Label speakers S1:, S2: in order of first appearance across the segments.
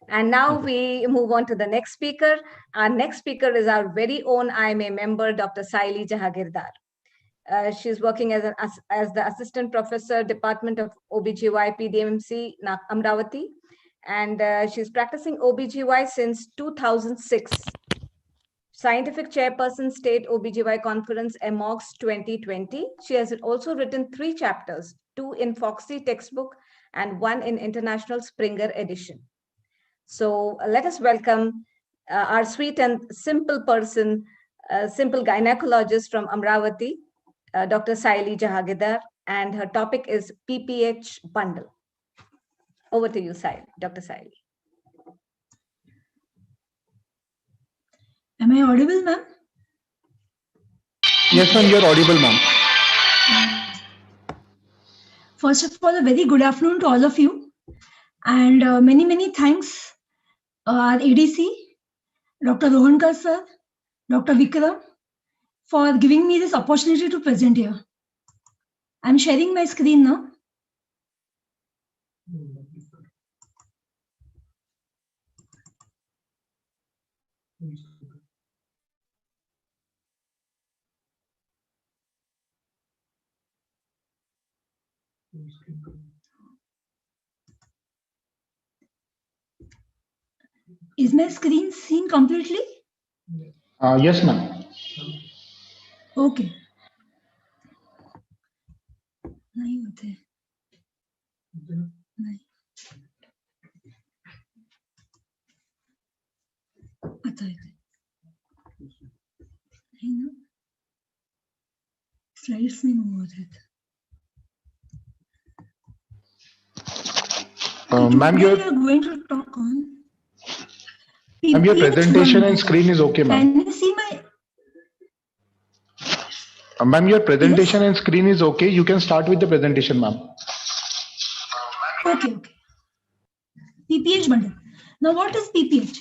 S1: And now we move on to the next speaker. Our next speaker is our very own IMA member, Dr. Saili Jahagirdar. She's working as the Assistant Professor, Department of OBGY, PDMC, Amravati. And she's practicing OBGY since 2006. Scientific Chairperson, State OBGY Conference, AMOGS 2020. She has also written 3 chapters, 2 in Foxy textbook and 1 in International Springer edition. So let us welcome our sweet and simple person, simple gynecologist from Amravati, Dr. Saili Jahagirdar, and her topic is PPH bundle. Over to you, Dr. Saili.
S2: Am I audible, ma'am?
S3: Yes, ma'am, you're audible, ma'am.
S2: First of all, a very good afternoon to all of you. And many thanks, our ADC, Dr. Rohankar sir, Dr. Vikram, for giving me this opportunity to present here. I'm sharing my screen now. Is my screen seen completely?
S3: Yes, ma'am.
S2: Okay. नहीं होते नहीं आता है नहीं ना slides नहीं move होते
S3: Ma'am,
S2: we are going to talk on
S3: ma'am, your presentation and screen is okay, ma'am.
S2: Can you see my
S3: Ma'am, your presentation and screen is okay. You can start with the presentation, ma'am.
S2: Okay. PPH bundle. Now, what is PPH?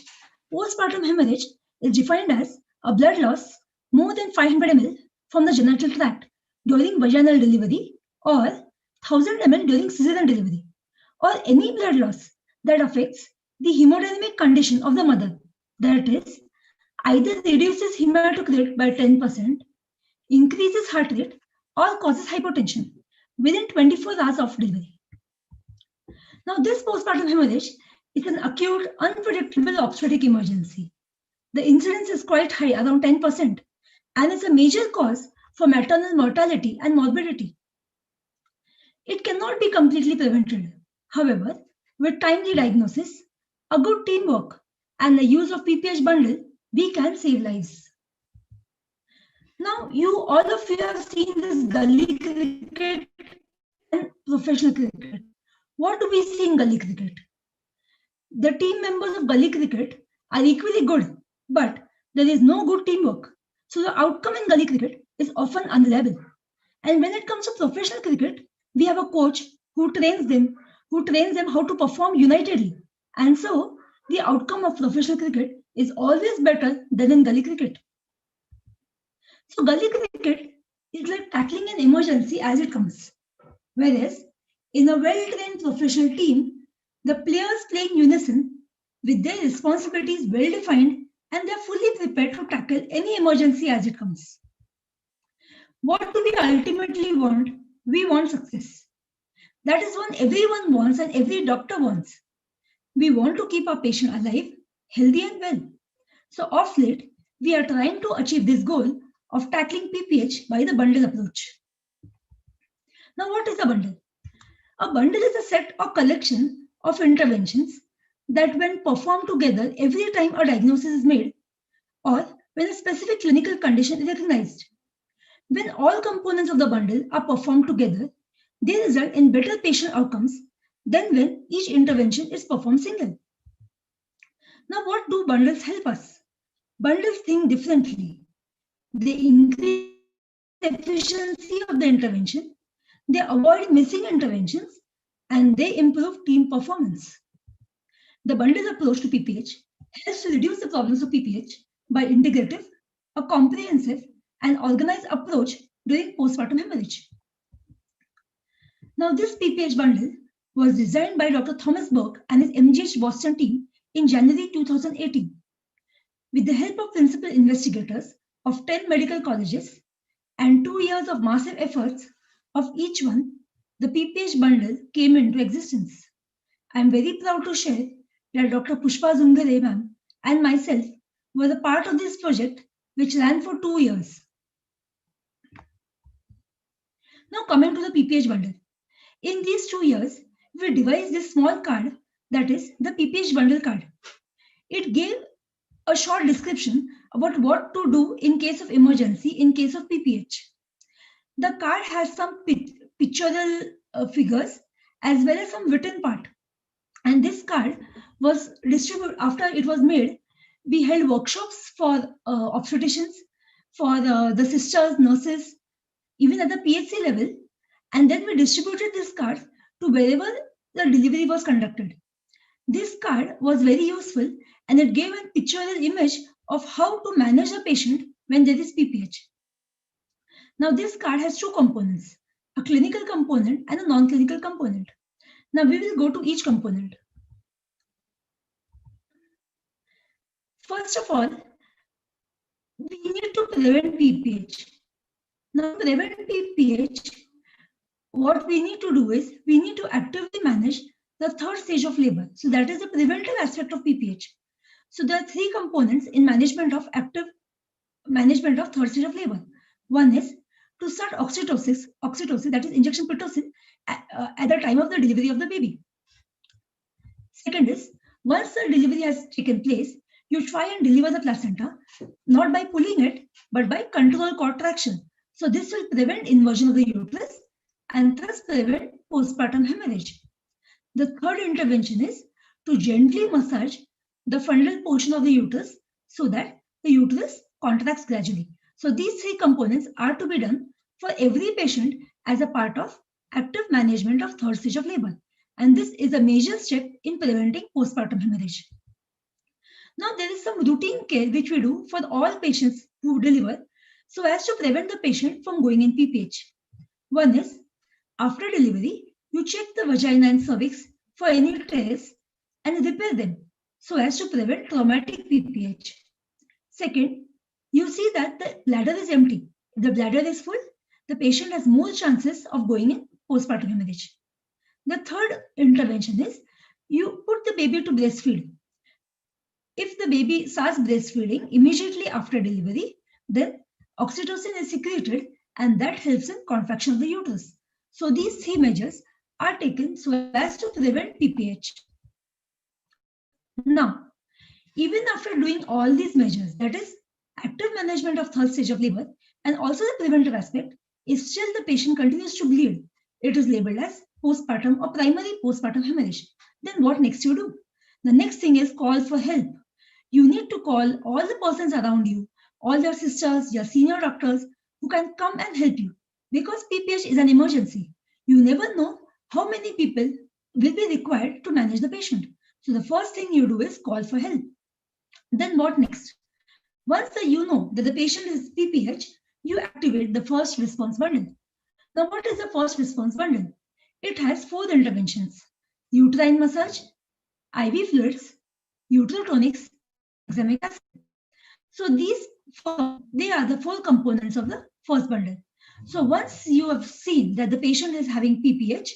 S2: Postpartum hemorrhage is defined as a blood loss more than 500 ml from the genital tract during vaginal delivery or 1000 ml during cesarean delivery, or any blood loss that affects the hemodynamic condition of the mother. That is, either reduces hematocrit by 10%, increases heart rate, or causes hypotension within 24 hours of delivery. Now, this postpartum hemorrhage is an acute, unpredictable obstetric emergency. The incidence is quite high, around 10%, and is a major cause for maternal mortality and morbidity. It cannot be completely prevented. However, with timely diagnosis, a good teamwork, and the use of PPH bundle, we can save lives. Now, all of you have seen this gully cricket and professional cricket. What do we see in gully cricket? The team members of gully cricket are equally good, but there is no good teamwork. So the outcome in gully cricket is often unreliable. And when it comes to professional cricket, we have a coach who trains them how to perform unitedly. And so the outcome of professional cricket is always better than in gully cricket. So gully cricket is like tackling an emergency as it comes. Whereas in a well-trained professional team, the players play in unison with their responsibilities well-defined, and they're fully prepared to tackle any emergency as it comes. What do we ultimately want? We want success. That is what everyone wants and every doctor wants. We want to keep our patient alive, healthy and well. So of late, we are trying to achieve this goal of tackling PPH by the bundle approach. Now, what is a bundle? A bundle is a set or collection of interventions that, when performed together every time a diagnosis is made or when a specific clinical condition is recognized. When all components of the bundle are performed together, they result in better patient outcomes than when each intervention is performed single. Now, what do bundles help us? Bundles think differently. They increase efficiency of the intervention, they avoid missing interventions, and they improve team performance. The bundle approach to PPH helps to reduce the problems of PPH by integrative, a comprehensive, and organized approach during postpartum hemorrhage. Now, this PPH bundle was designed by Dr. Thomas Burke and his MGH Boston team in January 2018. With the help of principal investigators of 10 medical colleges and 2 years of massive efforts of each one, the PPH bundle came into existence. I am very proud to share that Dr. Pushpa Zungare ma'am and myself were a part of this project, which ran for 2 years. Now coming to the PPH bundle. In these 2 years, we devised this small card, that is the PPH bundle card. It gave a short description about what to do in case of emergency in case of PPH. The card has some pictorial figures as well as some written part. And this card was distributed after it was made. We held workshops for obstetricians, for the sisters, nurses, even at the PHC level. And then we distributed this card to wherever the delivery was conducted. This card was very useful and it gave a pictorial image of how to manage a patient when there is PPH. Now this card has two components, a clinical component and a non-clinical component. Now we will go to each component. First of all, we need to prevent PPH. Now to prevent PPH, what we need to do is we need to actively manage the third stage of labor. So that is the preventive aspect of PPH. So there are three components in management of third stage of labor. One is to start oxytocin, that is injection pitocin, at the time of the delivery of the baby. Second is, once the delivery has taken place, you try and deliver the placenta, not by pulling it, but by controlled contraction. So this will prevent inversion of the uterus and thus prevent postpartum hemorrhage. The third intervention is to gently massage the fundal portion of the uterus so that the uterus contracts gradually. So these three components are to be done for every patient as a part of active management of third stage of labor. And this is a major step in preventing postpartum hemorrhage. Now there is some routine care which we do for all patients who deliver so as to prevent the patient from going in PPH. One is, after delivery, you check the vagina and cervix for any tears and repair them so as to prevent traumatic PPH. Second, you see that the bladder is empty. If the bladder is full, the patient has more chances of going in postpartum hemorrhage. The third intervention is you put the baby to breastfeed. If the baby starts breastfeeding immediately after delivery, then oxytocin is secreted and that helps in contraction of the uterus. So these three measures are taken so as to prevent PPH. Now, even after doing all these measures, that is active management of third stage of labor and also the preventive aspect, if still the patient continues to bleed, it is labeled as postpartum or primary postpartum hemorrhage. Then what next you do? The next thing is call for help. You need to call all the persons around you, all your sisters, your senior doctors who can come and help you. Because PPH is an emergency. You never know how many people will be required to manage the patient. So the first thing you do is call for help. Then what next? Once you know that the patient is PPH, you activate the first response bundle. Now what is the first response bundle? It has 4 interventions: uterine massage, IV fluids, uterotonics, tranexamic acid. So they are the 4 components of the first bundle. So once you have seen that the patient is having PPH,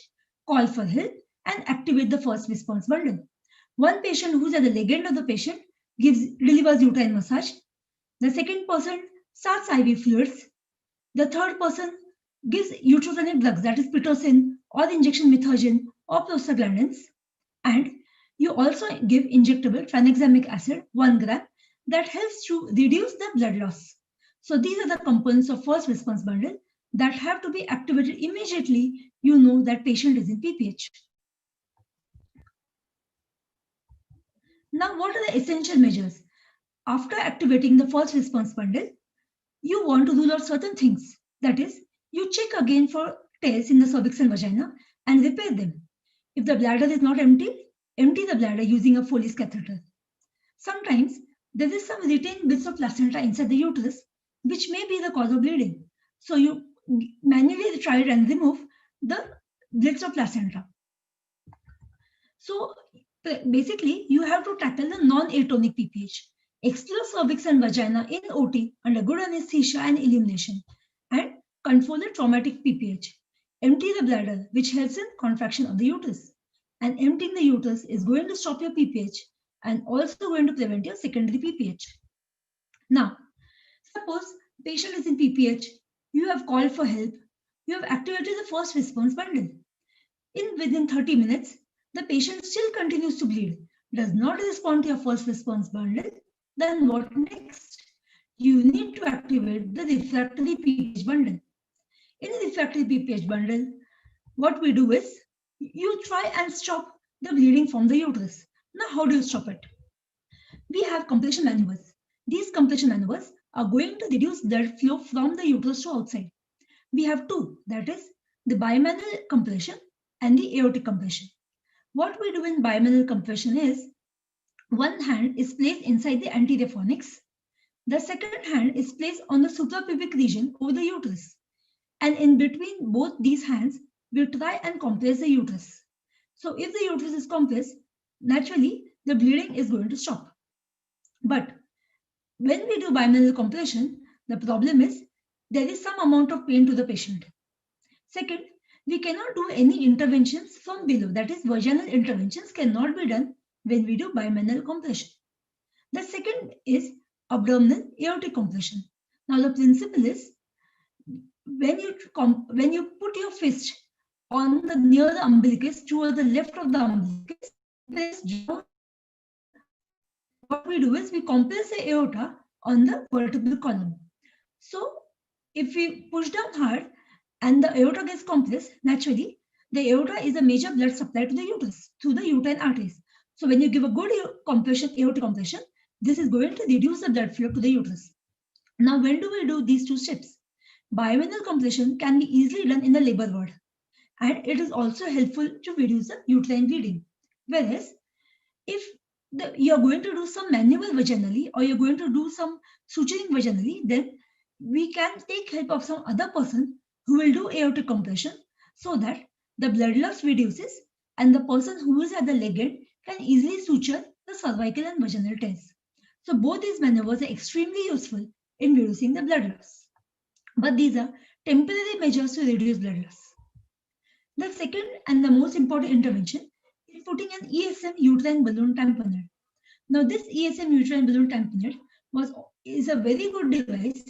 S2: call for help and activate the first response bundle. One patient who's at the leg end of the patient delivers uterine massage. The second person starts IV fluids. The third person gives uterogenic drugs, that is pitocin or injection methergine or prostaglandins. And you also give injectable tranexamic acid, 1 gram, that helps to reduce the blood loss. So these are the components of first response bundle that have to be activated immediately you know that patient is in PPH. Now, what are the essential measures? After activating the first response bundle, you want to rule out certain things. That is, you check again for tears in the cervix and vagina and repair them. If the bladder is not empty the bladder using a Foley's catheter. Sometimes there is some retained bits of placenta inside the uterus, which may be the cause of bleeding. So you manually try and remove the bits of placenta. So basically, you have to tackle the non-atonic PPH, explore cervix and vagina in OT under good anesthesia and illumination, and control the traumatic PPH. Empty the bladder, which helps in contraction of the uterus. And emptying the uterus is going to stop your PPH and also going to prevent your secondary PPH. Now, suppose patient is in PPH, you have called for help, you have activated the first response bundle. Within 30 minutes, the patient still continues to bleed, does not respond to your first response bundle, then what next? You need to activate the refractory PPH bundle. In the refractory PPH bundle, what we do is, you try and stop the bleeding from the uterus. Now, how do you stop it? We have compression maneuvers. These compression maneuvers are going to reduce blood flow from the uterus to outside. We have two, that is the bimanual compression and the aortic compression. What we do in bimanual compression is, one hand is placed inside the anterior fornix. The second hand is placed on the suprapubic region over the uterus. And in between both these hands, we try and compress the uterus. So if the uterus is compressed, naturally the bleeding is going to stop. But when we do bimanual compression, the problem is there is some amount of pain to the patient. Second, we cannot do any interventions from below, that is vaginal interventions cannot be done when we do bimanual compression. The second is abdominal aortic compression. Now the principle is, when you put your fist on the near the umbilicus towards the left of the umbilicus, press down. What we do is we compress the aorta on the vertebral column. So if we push down hard and the aorta gets compressed, naturally the aorta is a major blood supply to the uterus through the uterine arteries. So when you give a good aortic compression, this is going to reduce the blood flow to the uterus. Now, when do we do these two steps? Bimanual compression can be easily done in the labor ward, and it is also helpful to reduce the uterine bleeding. Whereas, if you're going to do some manual vaginally or you're going to do some suturing vaginally, then we can take help of some other person who will do aortic compression so that the blood loss reduces and the person who is at the leg end can easily suture the cervical and vaginal tears. So both these maneuvers are extremely useful in reducing the blood loss. But these are temporary measures to reduce blood loss. The second and the most important intervention is putting an ESM uterine balloon tamponade. Now this ESM uterine balloon tamponade is a very good device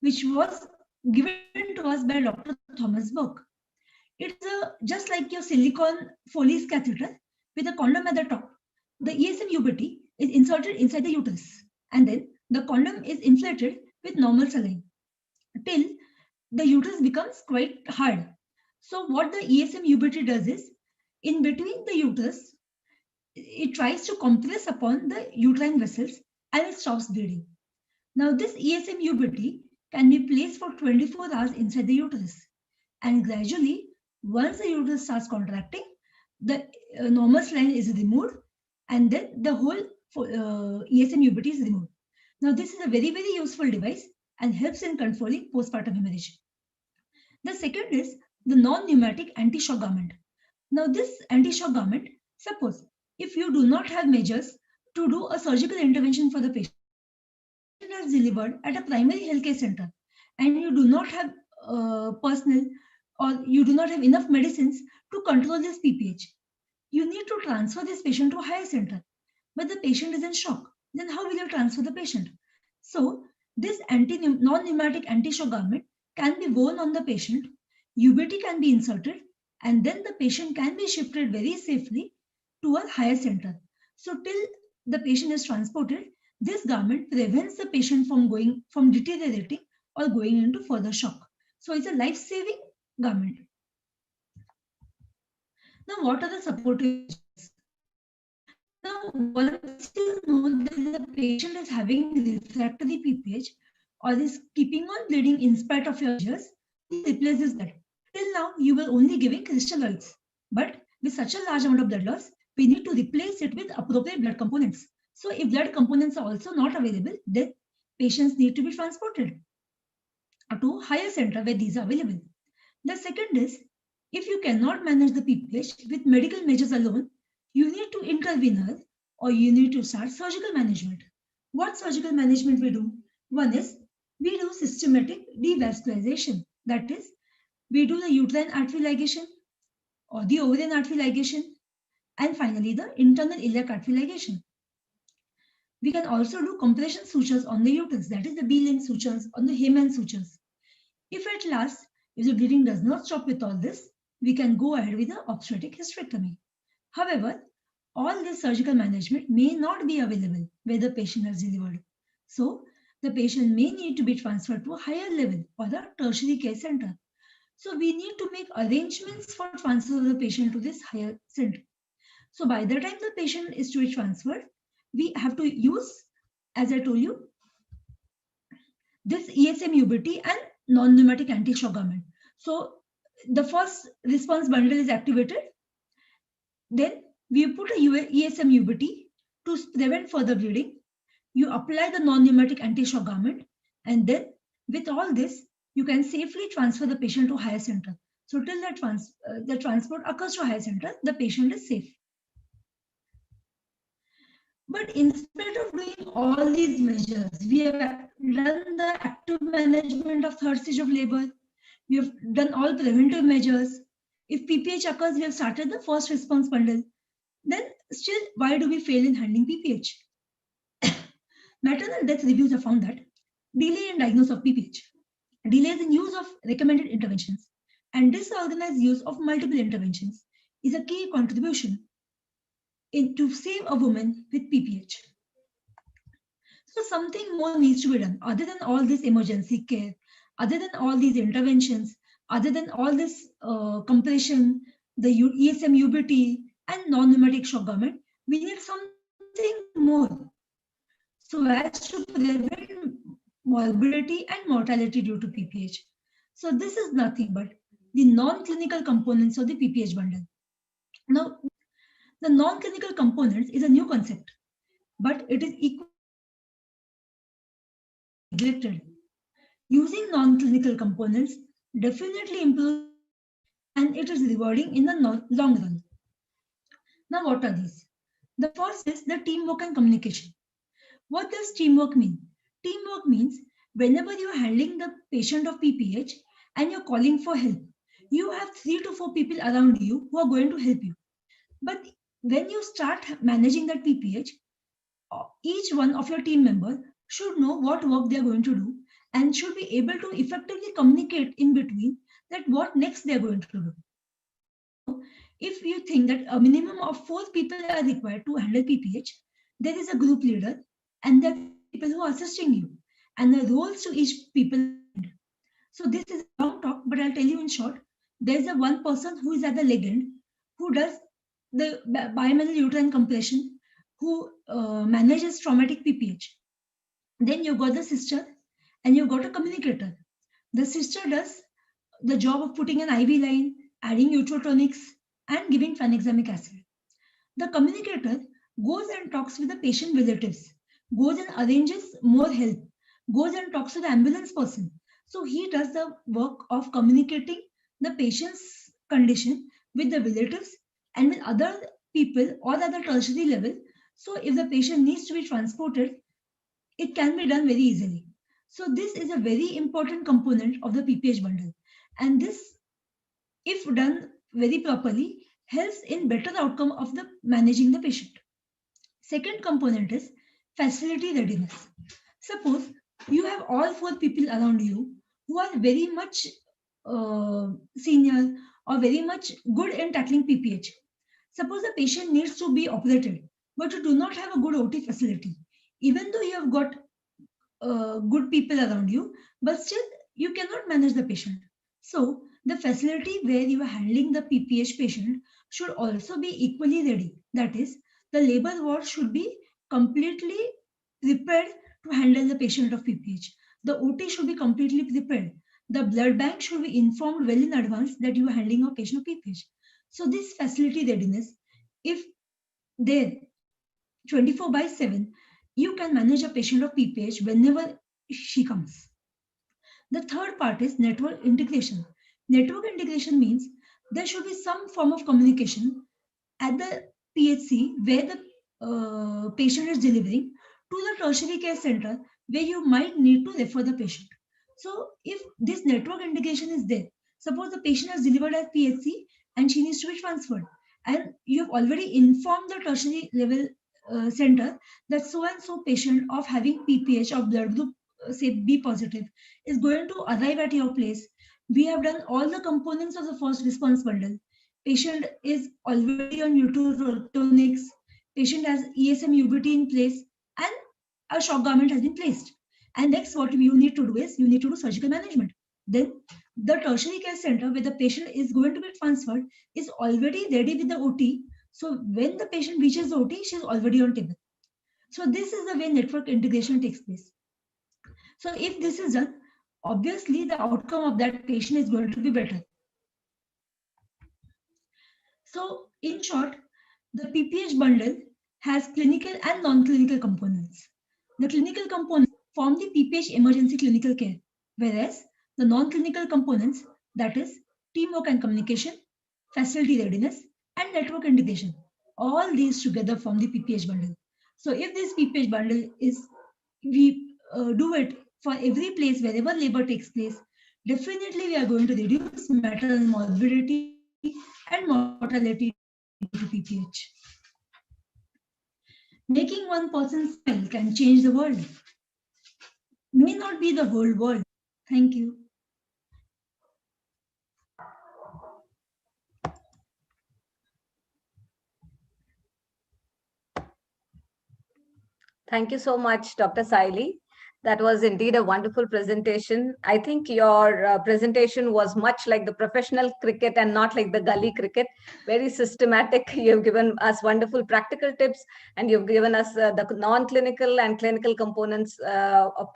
S2: which was given to us by Dr. Thomas Burke. It's just like your silicone Foley's catheter with a condom at the top. The ESM UBT is inserted inside the uterus, and then the condom is inflated with normal saline till the uterus becomes quite hard. So what the ESM UBT does is, in between the uterus, it tries to compress upon the uterine vessels and it stops bleeding. Now this ESM UBT can be placed for 24 hours inside the uterus, and gradually, once the uterus starts contracting, the normal saline is removed, and then the whole ESM UBT is removed. Now this is a very, very useful device and helps in controlling postpartum hemorrhage. The second is the non-pneumatic anti-shock garment. Now this anti-shock garment, suppose if you do not have measures to do a surgical intervention for the patient is delivered at a primary healthcare center, and you do not have personnel or you do not have enough medicines to control this PPH, you need to transfer this patient to a higher center, but the patient is in shock. Then how will you transfer the patient? So this non-pneumatic anti-shock garment can be worn on the patient, UBT can be inserted, and then the patient can be shifted very safely to a higher center. So till the patient is transported, this garment prevents the patient from deteriorating or going into further shock. So it's a life-saving garment. Now, what are the supportive measures? Now, once you know that the patient is having refractory PPH or is keeping on bleeding in spite of your measures, replace this blood. Till now, you were only giving crystalloids, but with such a large amount of blood loss, we need to replace it with appropriate blood components. So if blood components are also not available, then patients need to be transported to higher center where these are available. The second is, if you cannot manage the PPH with medical measures alone, you need to intervene or you need to start surgical management. What surgical management we do? One is we do systematic devascularization. That is, we do the uterine artery ligation or the ovarian artery ligation, and finally the internal iliac artery ligation. We can also do compression sutures on the uterus, that is the B-link sutures on the Heyman sutures. If at last, if the bleeding does not stop with all this, we can go ahead with the obstetric hysterectomy. However, all this surgical management may not be available where the patient has delivered. So, the patient may need to be transferred to a higher level or the tertiary care center. So, we need to make arrangements for transfer of the patient to this higher center. So, by the time the patient is to be transferred, we have to use, as I told you, this ESM UBT and non-pneumatic anti-shock garment. So, the first response bundle is activated. Then we put a ESM UBT to prevent further bleeding. You apply the non-pneumatic anti-shock garment, and then with all this, you can safely transfer the patient to higher center. So till the transport occurs to higher center, the patient is safe. But instead of doing all these measures, we have done the active management of third stage of labor. We have done all preventive measures. If PPH occurs, we have started the first response bundle. Then still, why do we fail in handling PPH? Maternal death reviews have found that delay in diagnosis of PPH, delays in use of recommended interventions, and disorganized use of multiple interventions is a key contribution to save a woman with PPH. So something more needs to be done other than all this emergency care, other than all these interventions, other than all this compression, the ESM UBT and non-pneumatic shock garment. We need something more so as to prevent morbidity and mortality due to PPH. So this is nothing but the non-clinical components of the PPH bundle. Now, the non-clinical components is a new concept, but it is equally neglected. Using non-clinical components definitely improves and it is rewarding in the long run. Now, what are these? The first is the teamwork and communication. What does teamwork mean? Teamwork means whenever you are handling the patient of PPH and you're calling for help, you have 3 to 4 people around you who are going to help you. But when you start managing that PPH, each one of your team members should know what work they are going to do and should be able to effectively communicate in between that what next they are going to do. If you think that a minimum of 4 people are required to handle PPH, there is a group leader and there are people who are assisting you and the roles to each people. So this is a long talk, but I'll tell you in short. There is a one person who is at the leg end who does the bimanual uterine compression, who manages traumatic PPH. Then you got the sister and you got a communicator. The sister does the job of putting an IV line, adding uterotonics, and giving tranexamic acid. The communicator goes and talks with the patient relatives, goes and arranges more help, goes and talks to the ambulance person. So he does the work of communicating the patient's condition with the relatives and with other people or at the tertiary level. So if the patient needs to be transported, it can be done very easily. So this is a very important component of the PPH bundle. And this, if done very properly, helps in better outcome of the managing the patient. Second component is facility readiness. Suppose you have all 4 people around you who are very much senior or very much good in tackling PPH. Suppose the patient needs to be operated, but you do not have a good OT facility. Even though you have got good people around you, but still you cannot manage the patient. So the facility where you are handling the PPH patient should also be equally ready. That is, the labor ward should be completely prepared to handle the patient of PPH. The OT should be completely prepared. The blood bank should be informed well in advance that you are handling a patient of PPH. So this facility readiness, if there 24/7, you can manage a patient of PPH whenever she comes. The third part is network integration. Network integration means there should be some form of communication at the PHC where the patient is delivering to the tertiary care center where you might need to refer the patient. So if this network integration is there, suppose the patient has delivered at PHC and she needs to be transferred, and you have already informed the tertiary level center that so and so patient of having PPH of blood group say B positive is going to arrive at your place. We have done all the components of the first response bundle. Patient is already on uterotonics. Patient has ESM UBT in place and a shock garment has been placed. And next, what you need to do is you need to do surgical management. Then the tertiary care center where the patient is going to be transferred is already ready with the OT. So when the patient reaches the OT, she is already on table. So this is the way network integration takes place. So if this is done, obviously the outcome of that patient is going to be better. So in short, the PPH bundle has clinical and non-clinical components. The clinical components form the PPH emergency clinical care, whereas the non-clinical components, that is teamwork and communication, facility readiness, and network integration, all these together form the PPH bundle. So if this PPH bundle is, we do it for every place wherever labor takes place, definitely we are going to reduce maternal morbidity and mortality due to PPH. Making one person smile can change the world. May not be the whole world. Thank you.
S1: Thank you so much, Dr. Saili. That was indeed a wonderful presentation. I think your presentation was much like the professional cricket and not like the gully cricket. Very systematic. You've given us wonderful practical tips and you've given us the non-clinical and clinical components of